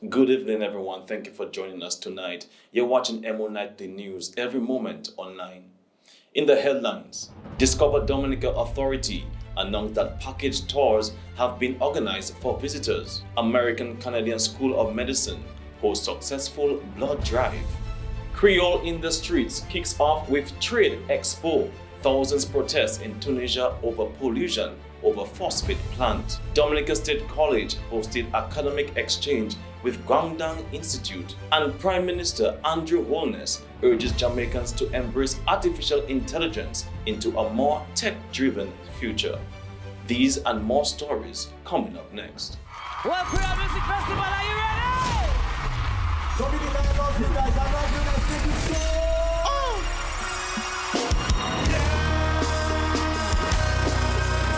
Good evening, everyone. Thank you for joining us tonight. You're watching the News every moment online. In the headlines, Discover Dominica Authority announced that package tours have been organized for visitors. American Canadian School of Medicine hosts successful blood drive. Creole in the Streets kicks off with Trade Expo. Thousands protest in Tunisia over pollution over phosphate plant. Dominica State College hosted academic exchange with Guangdong Institute. And Prime Minister Andrew Holness urges Jamaicans to embrace artificial intelligence into a more tech-driven future. These and more stories coming up next. World Creole Music Festival, are you ready? Dominica, I love you guys. I love you. Let's get this show.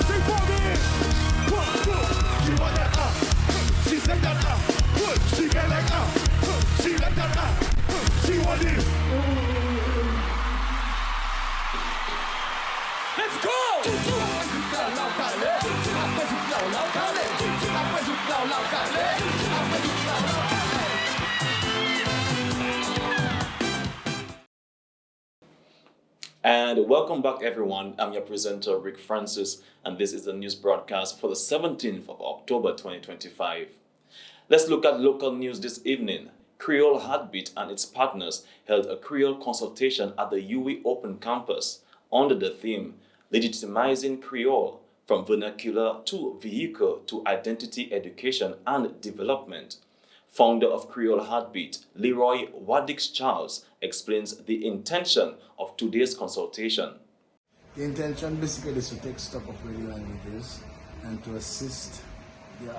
Sing for me. 1, 2. She want that She said that She get like She like that She want it. Let's go! And welcome back, everyone. I'm your presenter, Rick Francis, and this is the news broadcast for the 17th of October 2025. Let's look at local news this evening. Creole Heartbeat and its partners held a Creole consultation at the UWI Open Campus under the theme Legitimizing Creole from Vernacular to Vehicle to Identity Education and Development. Founder of Creole Heartbeat, Leroy Wadix Charles, explains the intention of today's consultation. The intention basically is to take stock of radio languages and to assist the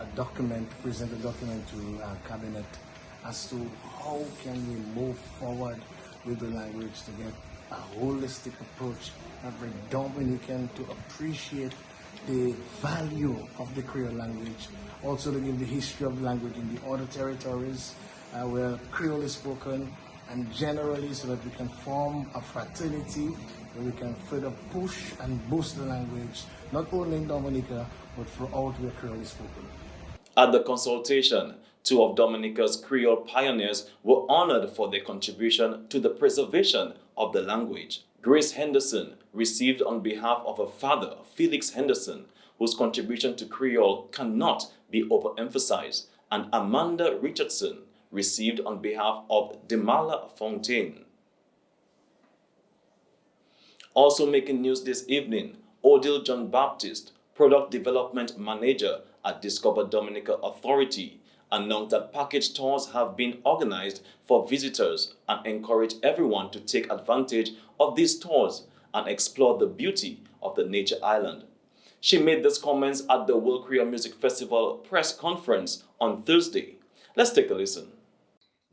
present a document to our cabinet as to how can we move forward with the language to get a holistic approach, every Dominican to appreciate the value of the Creole language, also to give the history of the language in the other territories where Creole is spoken, and generally so that we can form a fraternity where we can further push and boost the language, not only in Dominica, but throughout where Creole is spoken. At the consultation, two of Dominica's Creole pioneers were honored for their contribution to the preservation of the language. Grace Henderson received on behalf of her father, Felix Henderson, whose contribution to Creole cannot be overemphasized, and Amanda Richardson received on behalf of Demala Fontaine. Also making news this evening, Odile John Baptist, Product Development Manager at Discover Dominica Authority, announced that package tours have been organized for visitors and encourage everyone to take advantage of these tours and explore the beauty of the nature island. She made these comments at the World Creole Music Festival press conference on Thursday. Let's take a listen.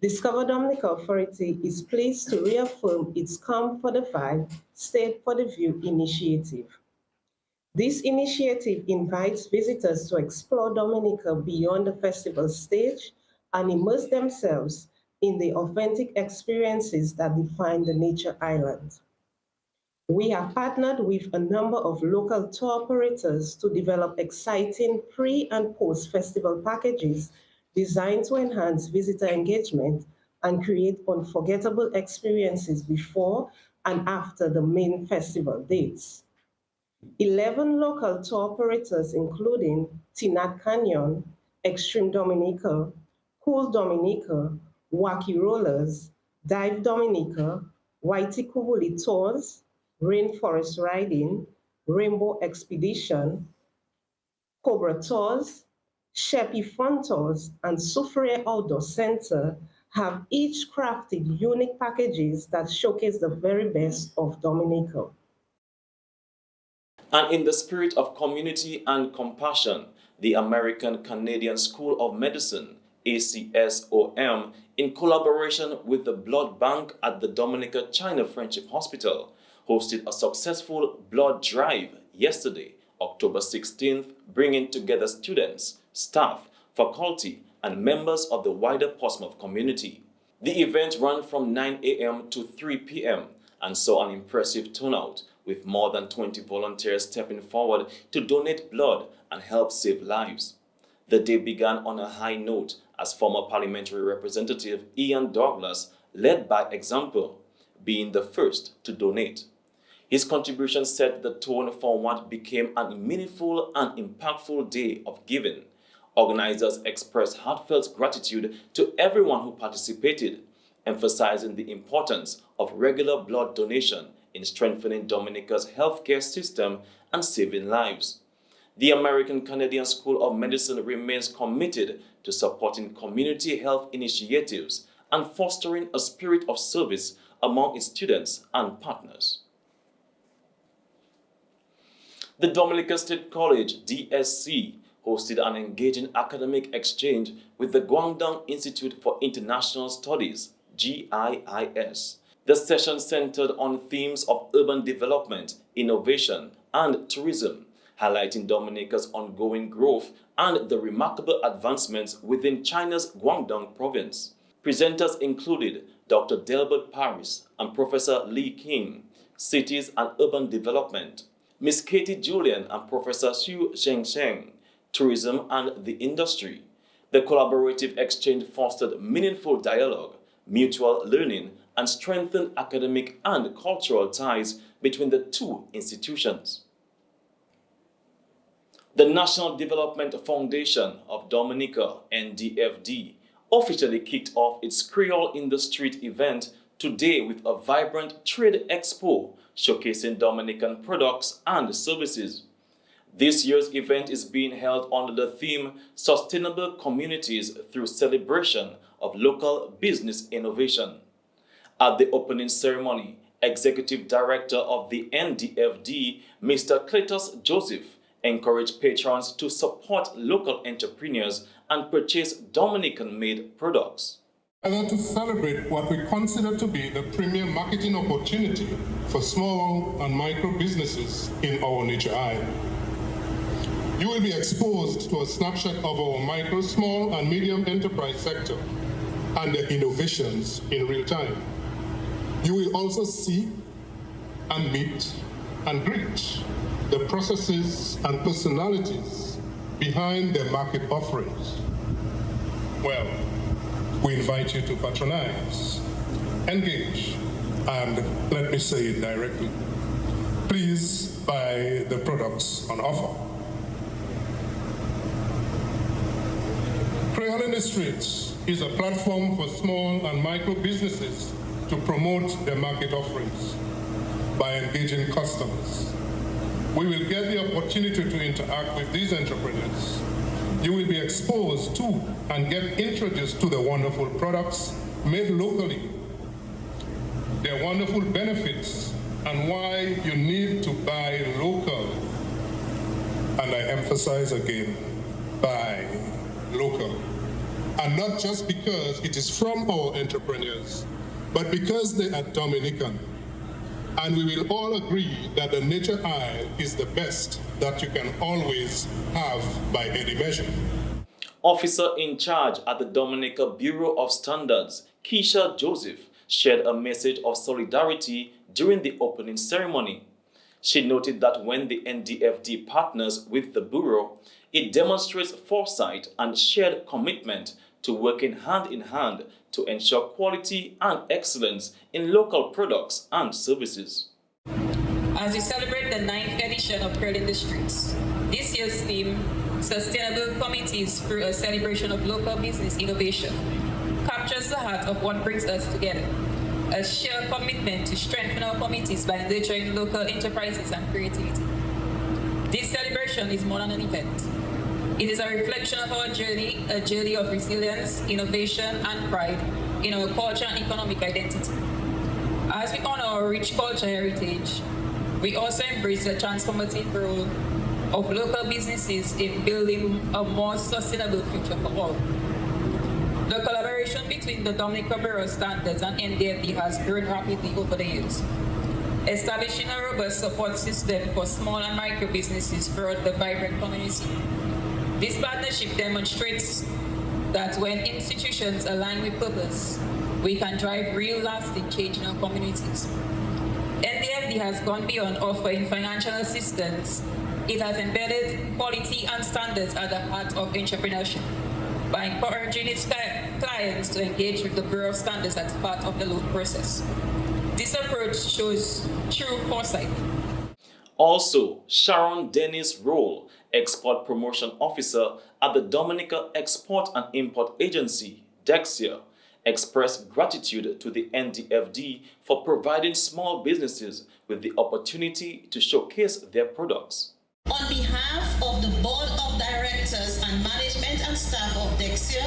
Discover Dominica Authority is pleased to reaffirm its Come for the Vibe, Stay for the View initiative. This initiative invites visitors to explore Dominica beyond the festival stage and immerse themselves in the authentic experiences that define the nature island. We have partnered with a number of local tour operators to develop exciting pre- and post-festival packages designed to enhance visitor engagement and create unforgettable experiences before and after the main festival dates. 11 local tour operators, including Tinat Canyon, Extreme Dominica, Cool Dominica, Wacky Rollers, Dive Dominica, Whitey Kubuli Tours, Rainforest Riding, Rainbow Expedition, Cobra Tours, Sheppy Fun Tours, and Soufriere Outdoor Center have each crafted unique packages that showcase the very best of Dominica. And in the spirit of community and compassion, the American Canadian School of Medicine, ACSOM, in collaboration with the Blood Bank at the Dominica China Friendship Hospital, hosted a successful blood drive yesterday, October 16th, bringing together students, staff, faculty, and members of the wider Portsmouth community. The event ran from 9 a.m. to 3 p.m. and saw an impressive turnout, with more than 20 volunteers stepping forward to donate blood and help save lives. The day began on a high note as former parliamentary representative Ian Douglas led by example, being the first to donate. His contribution set the tone for what became a meaningful and impactful day of giving. Organizers expressed heartfelt gratitude to everyone who participated, emphasizing the importance of regular blood donation in strengthening Dominica's healthcare system and saving lives. The American-Canadian School of Medicine remains committed to supporting community health initiatives and fostering a spirit of service among its students and partners. The Dominica State College, DSC, hosted an engaging academic exchange with the Guangdong Institute for International Studies, GIIS. The session centered on themes of urban development, innovation, and tourism, highlighting Dominica's ongoing growth and the remarkable advancements within China's Guangdong province. Presenters included Dr. Delbert Paris and Professor Li King, Cities and Urban Development, Ms. Katie Julian and Professor Xu Zhengsheng, Tourism and the Industry. The collaborative exchange fostered meaningful dialogue, mutual learning, and strengthened academic and cultural ties between the two institutions. The National Development Foundation of Dominica, NDFD, officially kicked off its Creole in the Street event today with a vibrant trade expo showcasing Dominican products and services. This year's event is being held under the theme Sustainable Communities through Celebration of Local Business Innovation. At the opening ceremony, Executive Director of the NDFD, Mr. Cletus Joseph, encouraged patrons to support local entrepreneurs and purchase Dominican-made products. And to celebrate what we consider to be the premier marketing opportunity for small and micro businesses in our nature isle. You will be exposed to a snapshot of our micro, small, and medium enterprise sector and their innovations in real time. You will also see and meet and greet the processes and personalities behind their market offerings. Well, we invite you to patronize, engage, and let me say it directly, please buy the products on offer. Creole in the Streets is a platform for small and micro businesses to promote their market offerings by engaging customers. We will get the opportunity to interact with these entrepreneurs. You will be exposed to and get introduced to the wonderful products made locally, their wonderful benefits, and why you need to buy local. And I emphasize again, buy local. And not just because it is from our entrepreneurs, but because they are Dominican. And we will all agree that the nature isle is the best that you can always have by any measure. Officer in charge at the Dominica Bureau of Standards, Keisha Joseph, shared a message of solidarity during the opening ceremony. She noted that when the NDFD partners with the Bureau, it demonstrates foresight and shared commitment to working hand in hand to ensure quality and excellence in local products and services. As we celebrate the 9th edition of Creole in the Streets, this year's theme, Sustainable Communities through a Celebration of Local Business Innovation, captures the heart of what brings us together, a shared commitment to strengthen our communities by nurturing local enterprises and creativity. This celebration is more than an event. It is a reflection of our journey, a journey of resilience, innovation, and pride in our culture and economic identity. As we honor our rich cultural heritage, we also embrace the transformative role of local businesses in building a more sustainable future for all. The collaboration between the Dominica Bureau of Standards and NDFD has grown rapidly over the years, establishing a robust support system for small and micro businesses throughout the vibrant community. This partnership demonstrates that when institutions align with purpose, we can drive real lasting change in our communities. NDFD has gone beyond offering financial assistance it has embedded quality and standards at the heart of entrepreneurship by encouraging its clients to engage with the Bureau of Standards as part of the loan process. This approach shows true foresight. Also, Sharon Dennis Roll, Export Promotion Officer at the Dominica Export and Import Agency, DEXIA, expressed gratitude to the NDFD for providing small businesses with the opportunity to showcase their products. On behalf of the Board of Directors and Management and Staff of DEXIA,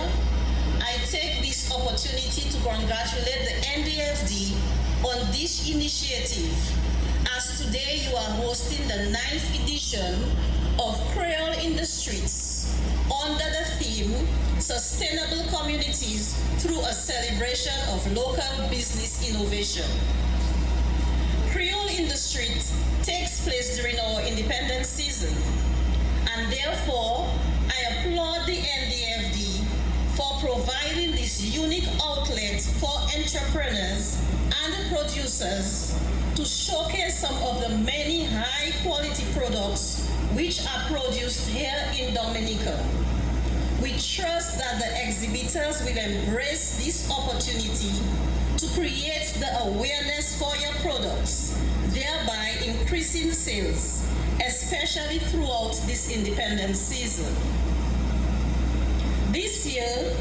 I take this opportunity to congratulate the NDFD on this initiative, as today you are hosting the 9th edition of Creole in the Streets under the theme Sustainable Communities through a celebration of local business innovation. Creole in the Streets takes place during our independence season, and therefore I applaud the NDFD for providing this unique outlet for entrepreneurs and producers to showcase some of the many high-quality products which are produced here in Dominica. We trust that the exhibitors will embrace this opportunity to create the awareness for your products, thereby increasing sales, especially throughout this independence season. This year,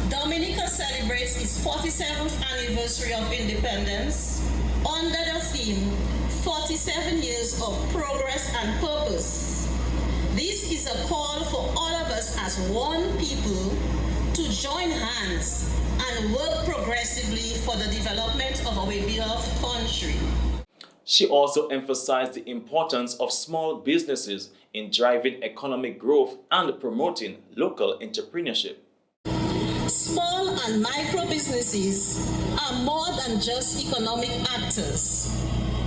Dominica celebrates its 47th anniversary of independence under the theme 47 years of progress and purpose. This is a call for all of us as one people to join hands and work progressively for the development of our beloved country. She also emphasized the importance of small businesses in driving economic growth and promoting local entrepreneurship. Small and micro businesses are more than just economic actors.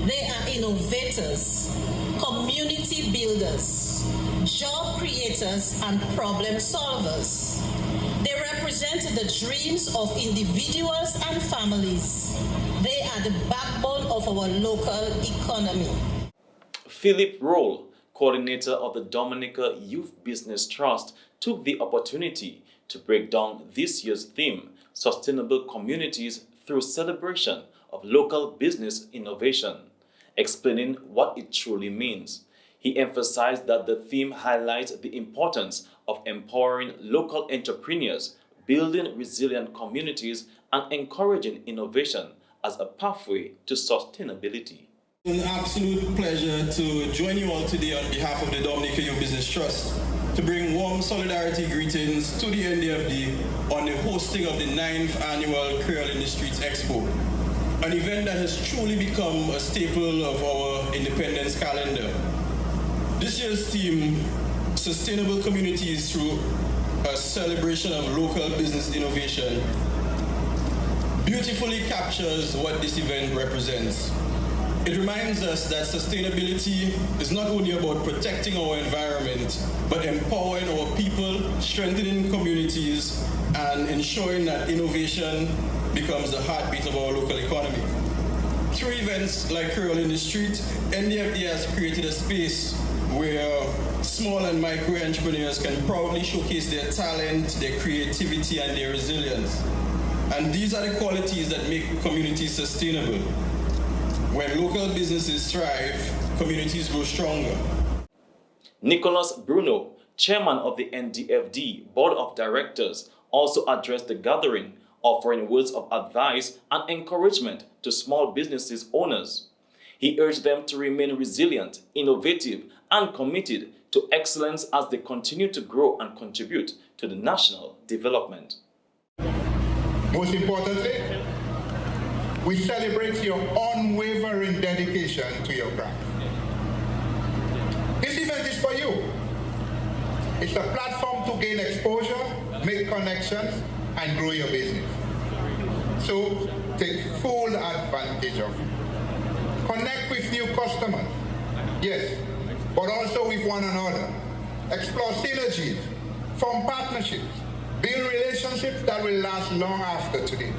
They are innovators, community builders, job creators, and problem solvers. They represent the dreams of individuals and families. They are the backbone of our local economy. Philip Roll, coordinator of the Dominica Youth Business Trust, took the opportunity to break down this year's theme, Sustainable Communities through Celebration of Local Business Innovation, explaining what it truly means. He emphasized that the theme highlights the importance of empowering local entrepreneurs, building resilient communities, and encouraging innovation as a pathway to sustainability. It's an absolute pleasure to join you all today on behalf of the Dominica Youth Business Trust to bring warm solidarity greetings to the NDFD on the hosting of the 9th annual Creole in the Streets Expo, an event that has truly become a staple of our independence calendar. This year's theme, Sustainable Communities through a Celebration of Local Business Innovation, beautifully captures what this event represents. It reminds us that sustainability is not only about protecting our environment, but empowering our people, strengthening communities, and ensuring that innovation becomes the heartbeat of our local economy. Through events like Creole in the Street, NDFD has created a space where small and micro entrepreneurs can proudly showcase their talent, their creativity, and their resilience. And these are the qualities that make communities sustainable. When local businesses thrive, communities grow stronger. Nicholas Bruno, chairman of the NDFD Board of Directors, also addressed the gathering, offering words of advice and encouragement to small businesses owners. He urged them to remain resilient, innovative, and committed to excellence as they continue to grow and contribute to the national development. Most importantly, we celebrate your unwavering dedication to your craft. This event is for you. It's a platform to gain exposure, make connections, and grow your business. So take full advantage of it. Connect with new customers, yes, but also with one another. Explore synergies, form partnerships, build relationships that will last long after today.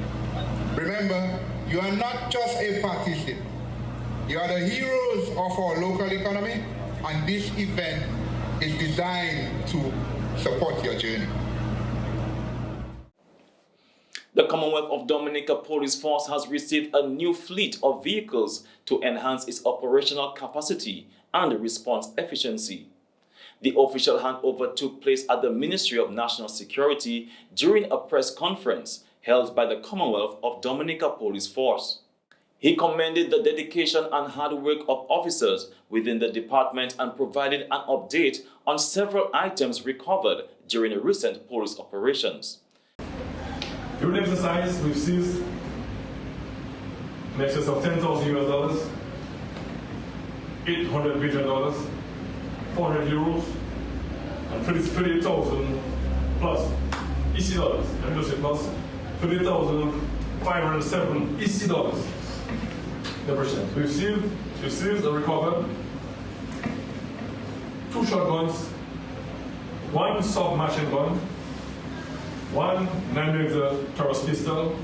Remember, you are not just a participant. You are the heroes of our local economy and this event is designed to support your journey. The Commonwealth of Dominica Police Force has received a new fleet of vehicles to enhance its operational capacity and response efficiency. The official handover took place at the Ministry of National Security during a press conference held by the Commonwealth of Dominica Police Force. He commended the dedication and hard work of officers within the department and provided an update on several items recovered during recent police operations. During the exercise, we've seized in excess of $10,000 US, $800 billion, 400 euros, and 38,000 plus EC dollars. Let me just say plus 30,507 EC dollars. We've seized and recovered 2 shotguns, 1 submachine gun, 1 9mm Taurus pistol,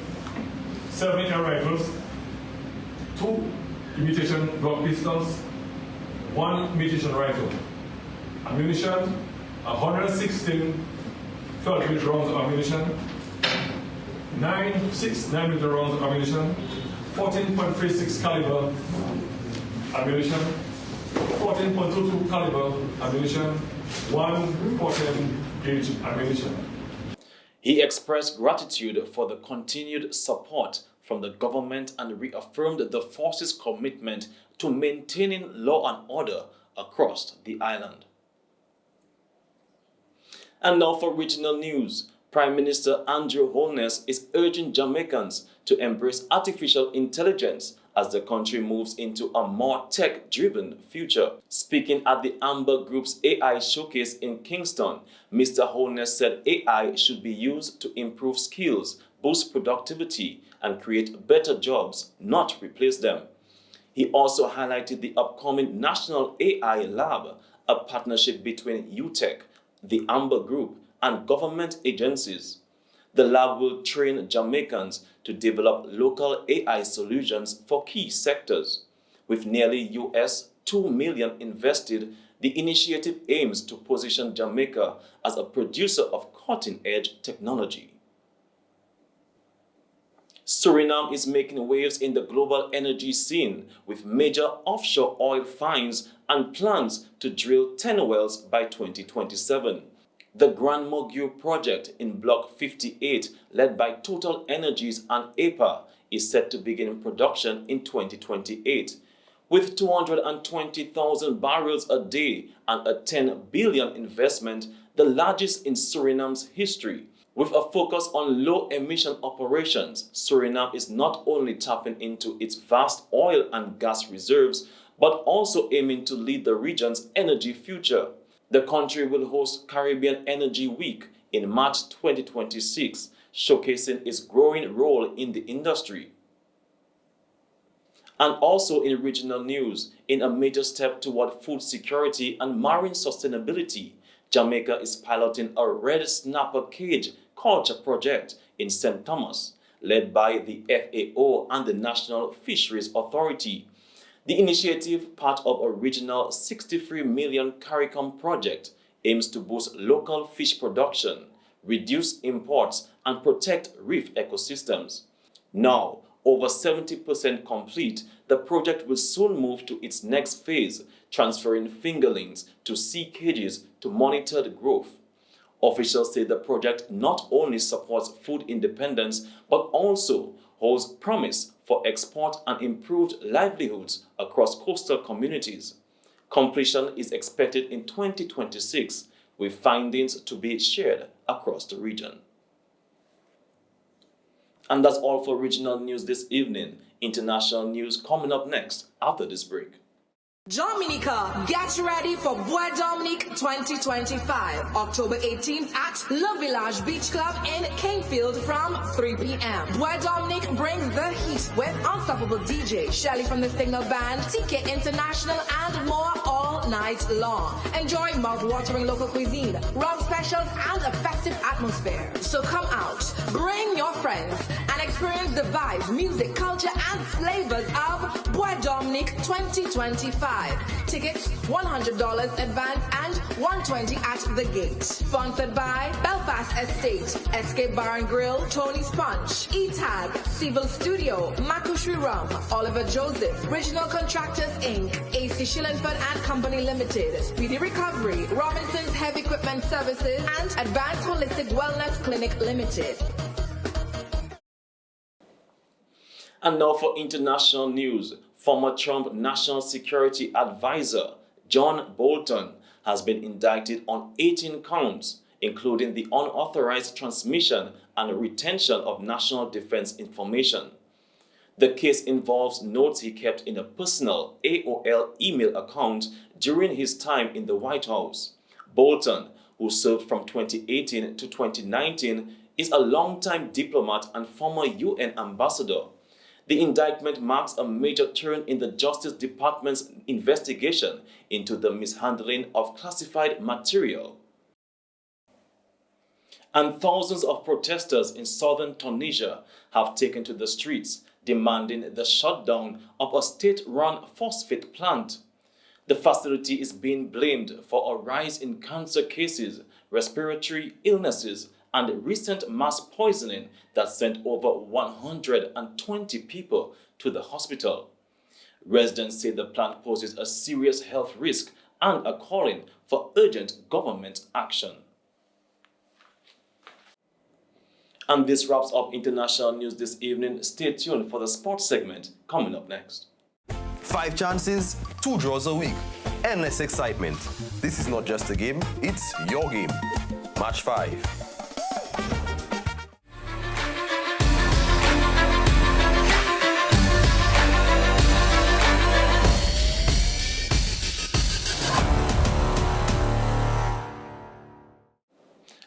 7 air rifles, 2 imitation Glock pistols, 1 imitation rifle, ammunition, 116 12-gauge rounds of ammunition, 6 9mm rounds of ammunition, 14.36 caliber ammunition, 14.22 caliber ammunition, 1 14-gauge ammunition. He expressed gratitude for the continued support from the government and reaffirmed the force's commitment to maintaining law and order across the island. And now for regional news. Prime Minister Andrew Holness is urging Jamaicans to embrace artificial intelligence as the country moves into a more tech-driven future. Speaking at the Amber Group's AI Showcase in Kingston, Mr. Holness said AI should be used to improve skills, boost productivity, and create better jobs, not replace them. He also highlighted the upcoming National AI Lab, a partnership between UTech, the Amber Group, and government agencies. The lab will train Jamaicans to develop local AI solutions for key sectors. With nearly US $2 million invested, the initiative aims to position Jamaica as a producer of cutting-edge technology. Suriname is making waves in the global energy scene with major offshore oil finds and plans to drill 10 wells by 2027. The Grand Mogu project in Block 58, led by Total Energies and APA, is set to begin production in 2028. With 220,000 barrels a day and a $10 billion investment, the largest in Suriname's history. With a focus on low-emission operations, Suriname is not only tapping into its vast oil and gas reserves, but also aiming to lead the region's energy future. The country will host Caribbean Energy Week in March 2026, showcasing its growing role in the industry. And also in regional news, in a major step toward food security and marine sustainability, Jamaica is piloting a red snapper cage culture project in St. Thomas, led by the FAO and the National Fisheries Authority. The initiative, part of a regional $63 million CARICOM project, aims to boost local fish production, reduce imports, and protect reef ecosystems. Now, over 70% complete, the project will soon move to its next phase, transferring fingerlings to sea cages to monitor the growth. Officials say the project not only supports food independence, but also holds promise for export and improved livelihoods across coastal communities. Completion is expected in 2026, with findings to be shared across the region. And that's all for regional news this evening. International news coming up next after this break. Dominica, get ready for Bois Dominique 2025, October 18th at Le Village Beach Club in Kingfield from 3 p.m. Bois Dominique brings the heat with unstoppable DJ Shelly from the Signal Band, TK International, and more all all night long. Enjoy mouth-watering local cuisine, rum specials, and a festive atmosphere. So come out, bring your friends, and experience the vibes, music, culture, and flavors of Bois Dominic 2025. Tickets $100 advance and $120 at the gate. Sponsored by Belfast Estate, Escape Bar and Grill, Tony Sponge, E-Tag, Civil Studio, Makushri Rum, Oliver Joseph, Regional Contractors Inc., AC Shillingford and Company Limited, Speedy Recovery, Robinson's Heavy Equipment Services, and Advanced Holistic Wellness Clinic Limited. And now for international news. Former Trump National Security Advisor John Bolton has been indicted on 18 counts, including the unauthorized transmission and retention of national defense information. The case involves notes he kept in a personal AOL email account during his time in the White House. Bolton, who served from 2018 to 2019, is a longtime diplomat and former UN ambassador. The indictment marks a major turn in the Justice Department's investigation into the mishandling of classified material. And thousands of protesters in southern Tunisia have taken to the streets, demanding the shutdown of a state-run phosphate plant. The facility is being blamed for a rise in cancer cases, respiratory illnesses, and recent mass poisoning that sent over 120 people to the hospital. Residents say the plant poses a serious health risk and are calling for urgent government action. And this wraps up international news this evening. Stay tuned for the sports segment coming up next. 5 chances, 2 draws a week. Endless excitement. This is not just a game, it's your game. Match 5.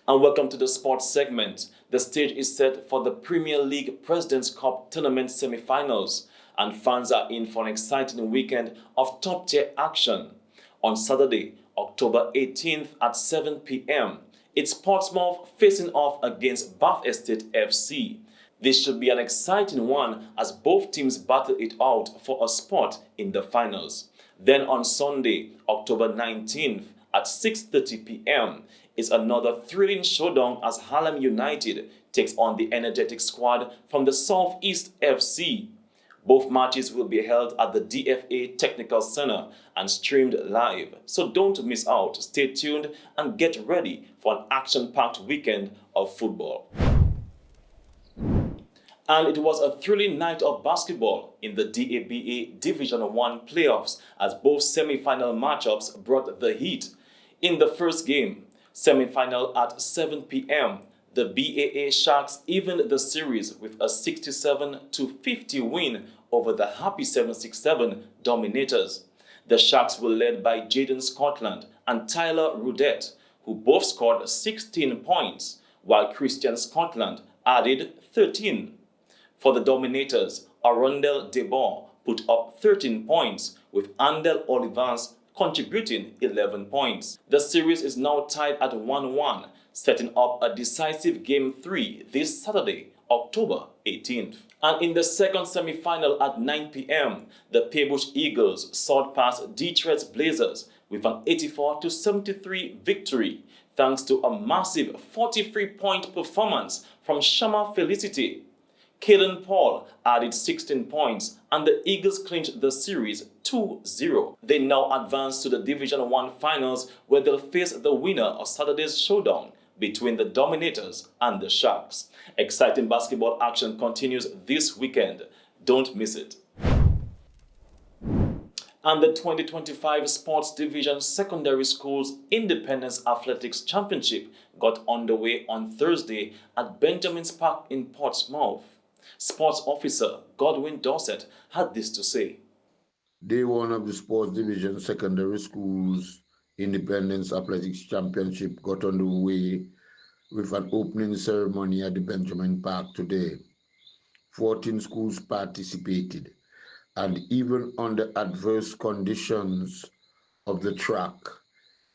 And welcome to the sports segment. The stage is set for the Premier League President's Cup Tournament semi-finals, and fans are in for an exciting weekend of top-tier action. On Saturday, October 18th at 7 p.m., it's Portsmouth facing off against Bath Estate FC. This should be an exciting one as both teams battle it out for a spot in the finals. Then on Sunday, October 19th at 6:30 p.m., is another thrilling showdown as Harlem United takes on the energetic squad from the Southeast FC. Both matches will be held at the DFA Technical Center and streamed live, so don't miss out. Stay tuned and get ready for an action-packed weekend of football. And it was a thrilling night of basketball in the DABA Division 1 playoffs as both semi-final matchups brought the heat. In the first game, semi-final at 7 p.m., the BAA Sharks evened the series with a 67-50 win over the happy 767 Dominators. The Sharks were led by Jaden Scotland and Tyler Rudette, who both scored 16 points, while Christian Scotland added 13. For the Dominators, Arundel Debon put up 13 points, with Andel Olivans contributing 11 points. The series is now tied at 1-1, setting up a decisive Game 3 this Saturday, October 18th. And in the second semi-final at 9 p.m., the Paybush Eagles soared past Detroit's Blazers with an 84-73 victory, thanks to a massive 43-point performance from Shama Felicity. Kaden Paul added 16 points and the Eagles clinched the series 2-0. They now advance to the Division 1 finals where they'll face the winner of Saturday's showdown between the Dominators and the Sharks. Exciting basketball action continues this weekend. Don't miss it. And the 2025 Sports Division Secondary Schools Independence Athletics Championship got underway on Thursday at Benjamin's Park in Portsmouth. Sports Officer Godwin Dorset had this to say. Day 1 of the Sports Division Secondary Schools Independence Athletics Championship got underway with an opening ceremony at the Benjamin Park today. 14 schools participated, and even under adverse conditions, of the track.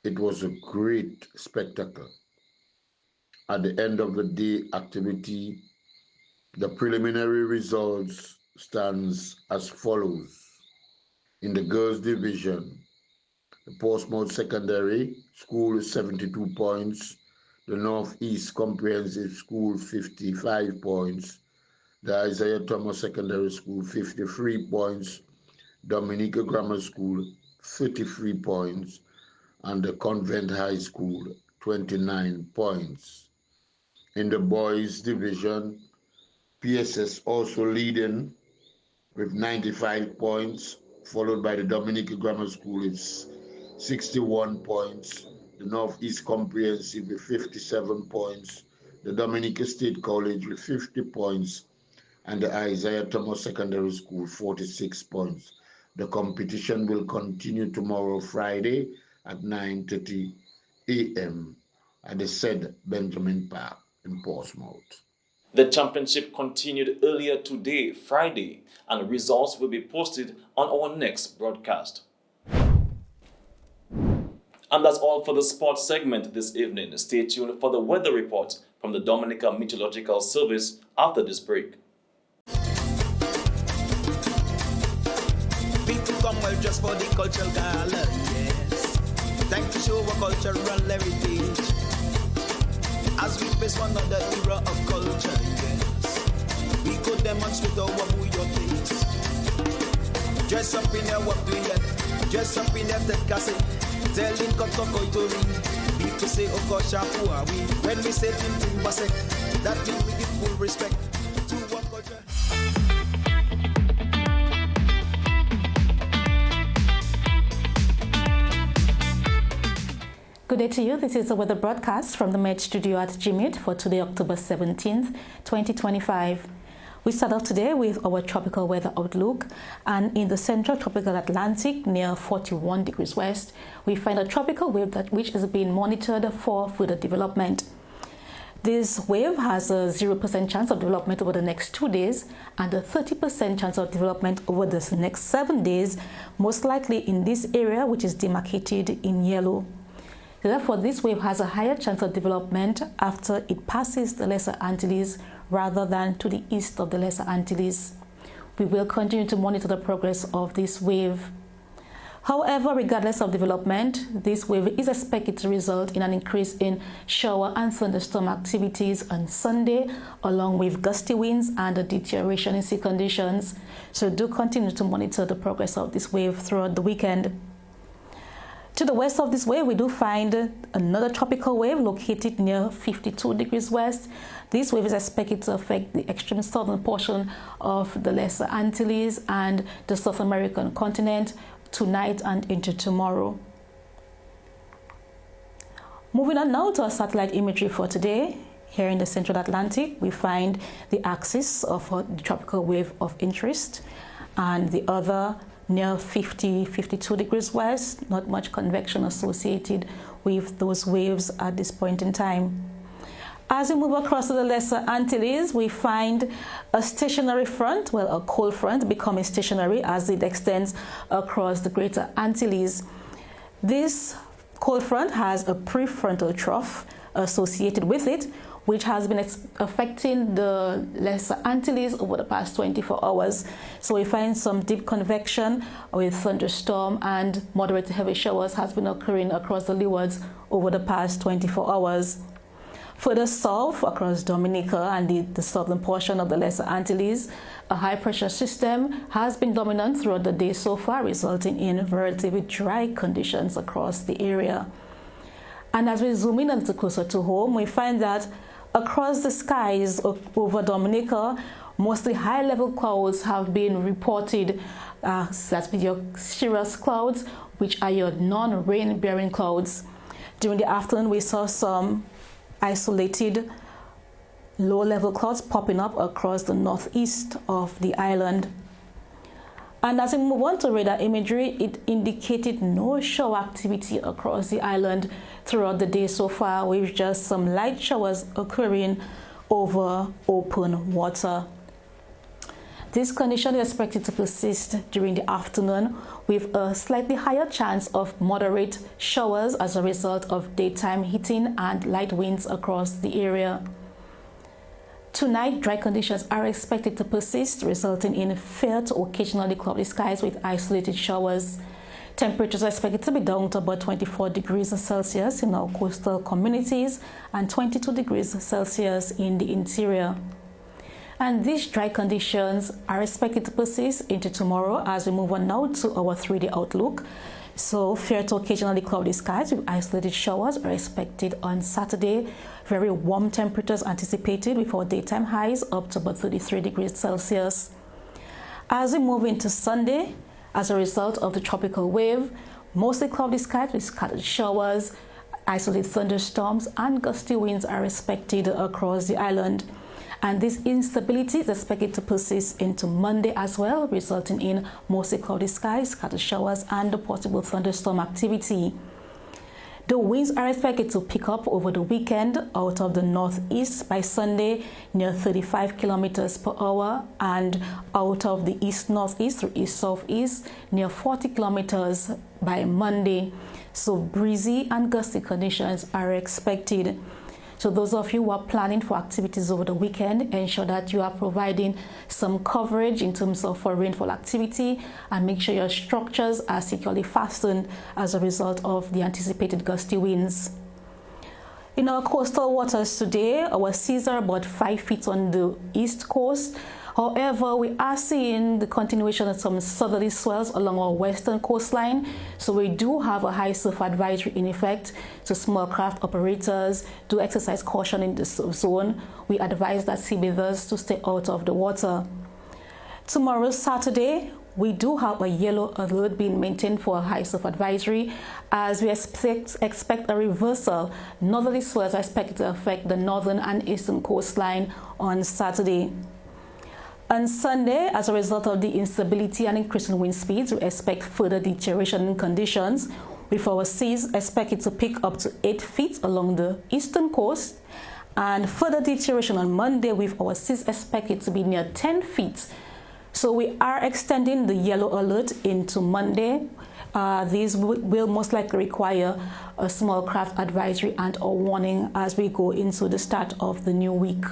It was a great spectacle. At the end of the day activity, the preliminary results stands as follows. In the girls division, the Portsmouth Secondary School is 72 points, the Northeast Comprehensive School 55 points, the Isaiah Thomas Secondary School 53 points, Dominica Grammar School 33 points, and the Convent High School 29 points. In the boys division, PSS also leading with 95 points, followed by the Dominica Grammar School with 61 points, the Northeast Comprehensive with 57 points, the Dominica State College with 50 points, and the Isaiah Thomas Secondary School 46 points. The competition will continue tomorrow, Friday, at 9:30 a.m. at the said Benjamin Park in Portsmouth. The championship continued earlier today, Friday, and results will be posted on our next broadcast. And that's all for the sports segment this evening. Stay tuned for the weather report from the Dominica Meteorological Service after this break. People come well just for the cultural gala, yes. Time to show our cultural heritage as we face one another era of culture, yes. We could demonstrate our Muyo place. Dress up in our brilliant, dress up in our cassette, telling Kotokoitori. People say, oh gosh, who are we? When we say Timbasek, that means we give full respect to our culture. Good day to you. This is the weather broadcast from the Med Studio at GMIT for today, October 17th, 2025. We start off today with our tropical weather outlook, and in the central tropical Atlantic near 41 degrees west, we find a tropical wave which is being monitored for further development. This wave has a 0% chance of development over the next 2 days and a 30% chance of development over the next 7 days, most likely in this area which is demarcated in yellow. Therefore, this wave has a higher chance of development after it passes the Lesser Antilles rather than to the east of the Lesser Antilles. We will continue to monitor the progress of this wave. However, regardless of development, this wave is expected to result in an increase in shower and thunderstorm activities on Sunday, along with gusty winds and a deterioration in sea conditions. So do continue to monitor the progress of this wave throughout the weekend. To the west of this wave, we do find another tropical wave located near 52 degrees west. This wave is expected to affect the extreme southern portion of the Lesser Antilles and the South American continent tonight and into tomorrow. Moving on now to our satellite imagery for today. Here in the central Atlantic, we find the axis of the tropical wave of interest and the other near 52 degrees west. Not much convection associated with those waves at this point in time. As we move across to the Lesser Antilles, we find a stationary front, well, a cold front becoming stationary as it extends across the Greater Antilles. This cold front has a prefrontal trough associated with it, which has been affecting the Lesser Antilles over the past 24 hours. So we find some deep convection with thunderstorm and moderate to heavy showers has been occurring across the leewards over the past 24 hours. Further south across Dominica and the southern portion of the Lesser Antilles, a high pressure system has been dominant throughout the day so far, resulting in relatively dry conditions across the area. And as we zoom in a little closer to home, we find that across the skies over Dominica, mostly high-level clouds have been reported. That's your cirrus clouds, which are your non-rain-bearing clouds. During the afternoon, we saw some isolated low-level clouds popping up across the northeast of the island. And as we move on to radar imagery, it indicated no shower activity across the island throughout the day so far, with just some light showers occurring over open water. This condition is expected to persist during the afternoon with a slightly higher chance of moderate showers as a result of daytime heating and light winds across the area. Tonight, dry conditions are expected to persist, resulting in fair to occasionally cloudy skies with isolated showers. Temperatures are expected to be down to about 24 degrees Celsius in our coastal communities and 22 degrees Celsius in the interior. And these dry conditions are expected to persist into tomorrow as we move on now to our 3-day outlook. So fair to occasionally cloudy skies with isolated showers are expected on Saturday. Very warm temperatures anticipated with our daytime highs up to about 33 degrees Celsius. As we move into Sunday, as a result of the tropical wave, mostly cloudy skies with scattered showers, isolated thunderstorms and gusty winds are expected across the island. And this instability is expected to persist into Monday as well, resulting in mostly cloudy skies, scattered showers, and possible thunderstorm activity. The winds are expected to pick up over the weekend out of the northeast by Sunday near 35 kilometers per hour and out of the east-northeast through east-southeast near 40 kilometers by Monday. So breezy and gusty conditions are expected. So those of you who are planning for activities over the weekend, ensure that you are providing some coverage in terms of for rainfall activity and make sure your structures are securely fastened as a result of the anticipated gusty winds. In our coastal waters today, our seas are about 5 feet on the east coast. However, we are seeing the continuation of some southerly swells along our western coastline. So we do have a high surf advisory in effect. So small craft operators do exercise caution in this zone. We advise that seabathers to stay out of the water. Tomorrow, Saturday, we do have a yellow alert being maintained for a high surf advisory as we expect a reversal. Northerly swells are expected to affect the northern and eastern coastline on Saturday. On Sunday, as a result of the instability and increasing wind speeds, we expect further deterioration in conditions, with our seas expected to pick up to 8 feet along the eastern coast, and further deterioration on Monday with our seas expected to be near 10 feet. So we are extending the yellow alert into Monday. These will most likely require a small craft advisory and a warning as we go into the start of the new week.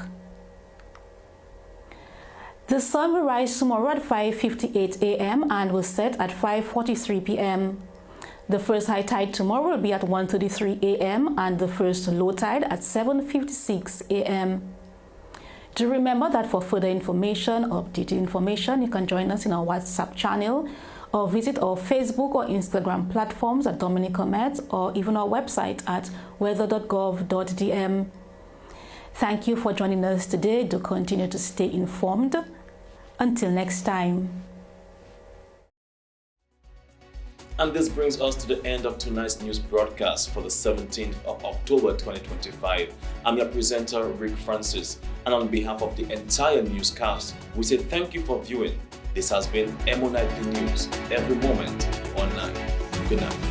The sun will rise tomorrow at 5:58 a.m. and will set at 5:43 p.m. The first high tide tomorrow will be at 1:33 a.m. and the first low tide at 7:56 a.m. Do remember that for further information, updated information, you can join us in our WhatsApp channel or visit our Facebook or Instagram platforms at Dominica Met or even our website at weather.gov.dm. Thank you for joining us today. Do continue to stay informed. Until next time. And this brings us to the end of tonight's news broadcast for the 17th of October 2025. I'm your presenter, Rick Francis, and on behalf of the entire newscast, we say thank you for viewing. This has been EmoNews, every moment online. Good night.